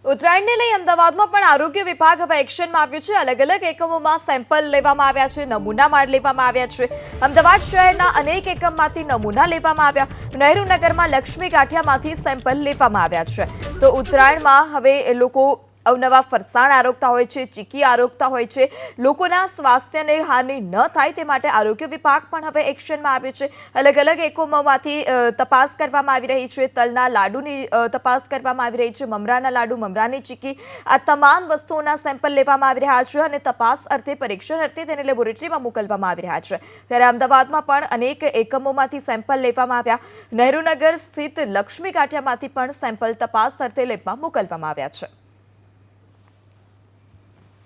ઉત્તરાયણને લઈ અમદાવાદમાં પણ આરોગ્ય વિભાગ હવે એક્શનમાં આવ્યું છે। અલગ અલગ એકમોમાં સેમ્પલ લેવામાં આવ્યા છે, નમૂના માળ લેવામાં આવ્યા છે। અમદાવાદ શહેરના અનેક એકમમાંથી નમૂના લેવામાં આવ્યા। નહેરુનગરમાં લક્ષ્મી ગાંઠિયામાંથી સેમ્પલ લેવામાં આવ્યા છે। તો ઉત્તરાયણમાં હવે લોકો અવનવા ફરસાણ આરોગતા હોય છે, ચીકી આરોગતા હોય છે। લોકોના સ્વાસ્થ્યને હાનિ ન થાય તે માટે આરોગ્ય વિભાગ પણ હવે એક્શનમાં આવ્યું છે। અલગ અલગ એકમોમાંથી તપાસ કરવામાં આવી રહી છે। તલના લાડુની તપાસ કરવામાં આવી રહી છે, મમરાના લાડુ, મમરાની ચીકી, આ તમામ વસ્તુઓના સેમ્પલ લેવામાં આવી રહ્યા છે અને તપાસ અર્થે, પરીક્ષણ અર્થે તેને લેબોરેટરીમાં મોકલવામાં આવી રહ્યા છે। ત્યારે અમદાવાદમાં પણ અનેક એકમોમાંથી સેમ્પલ લેવામાં આવ્યા। નહેરુનગર સ્થિત લક્ષ્મી ગાંઠિયામાંથી પણ સેમ્પલ તપાસ અર્થે લેબમાં મોકલવામાં આવ્યા છે।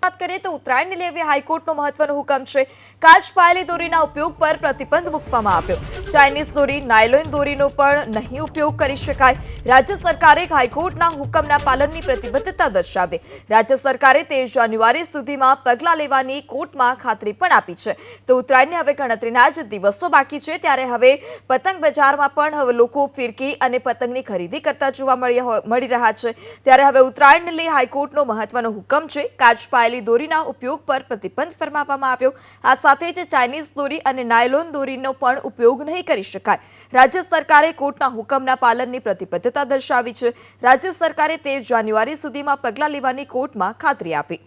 बात करें तो उत्तरायण ने लेवी हाईकोर्टનો મહત્વનો હુકમ છે। કાચ પાયેલી દોરીના ઉપયોગ પર પ્રતિબંધ મૂકવામાં આવ્યો। ચાઇનીઝ દોરી, નાયલોન દોરીનો પણ નહીં ઉપયોગ કરી શકાય। રાજ્ય સરકારે હાઈકોર્ટના હુકમના પાલનની પ્રતિબદ્ધતા દર્શાવી। રાજ્ય સરકારે 13 જાન્યુઆરી સુધીમાં પગલાં લેવાની કોર્ટમાં ખાતરી પણ આપી છે। તો ઉત્તરાયણને હવે ગણતરીના જ દિવસો બાકી છે, ત્યારે હવે પતંગ બજારમાં પણ હવે લોકો ફિરકી અને પતંગની ખરીદી કરતા જોવા મળી રહ્યા છે। ત્યારે હવે ઉત્તરાયણને લઈ હાઈકોર્ટનો મહત્વનો હુકમ છે। કાચ દોરીના ઉપયોગ પર પ્રતિબંધ ફરમાવવામાં આવ્યો। આ સાથે જ ચાઇનીઝ દોરી અને નાયલોન દોરીનો પણ ઉપયોગ નહીં કરી શકાય। રાજ્ય સરકારે કોર્ટના હુકમના પાલનની પ્રતિબદ્ધતા દર્શાવી છે। રાજ્ય સરકારે 13 જાન્યુઆરી સુધીમાં પગલાં લેવાની કોર્ટમાં ખાતરી આપી।